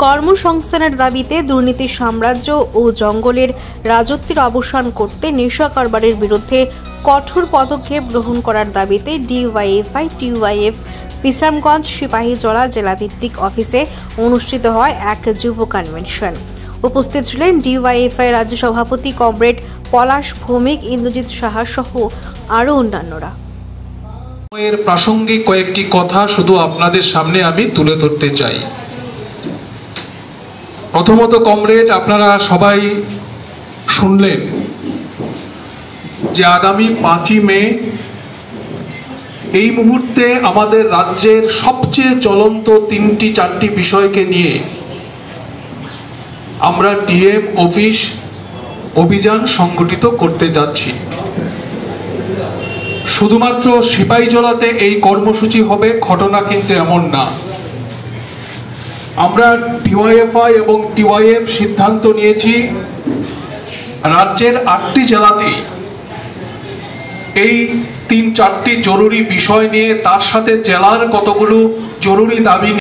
কর্মসংস্থানের দাবিতে দুর্নীতির সাম্রাজ্য ও জঙ্গলের রাজত্বের অবসান করতে নেশা কারবারের বিরুদ্ধে কঠোর পদক্ষেপ গ্রহণ করার দাবিতে ডিওয়াইএফআই টিওয়াইএফ বিশ্রামগঞ্জ সিপাহীজলা জেলাভিত্তিক অফিসে অনুষ্ঠিত হয় এক যুব কনভেনশন। উপস্থিত ছিলেন ডিওয়াইএফআই রাজ্য সভাপতি কমরেড পলাশ ভৌমিক, ইন্দ্রজিৎ সাহা সহ আরও অন্যান্যরা। এর প্রাসঙ্গিক কয়েকটি কথা শুধু আপনাদের সামনে আমি তুলে ধরতে চাই। প্রথমত কমরেড, আপনারা সবাই শুনলেন যে আগামী 5ই মে এই মুহূর্তে আমাদের রাজ্যের সবচেয়ে জ্বলন্ত 3-4টি বিষয়কে নিয়ে আমরা ডিএম অফিস অভিযান সংগঠিত করতে যাচ্ছি। শুধুমাত্র সিপাহীজলাতে এই কর্মসূচি হবে, ঘটনা কিন্তু এমন না। আমরা ডিওয়াইএফআই এবং টিওয়াইএফ সিদ্ধান্ত নিয়েছি রাজ্যের 8টি জেলাতেই এই 3-4টি জরুরি বিষয় নিয়ে, তার সাথে জেলার কতগুলো জরুরি দাবি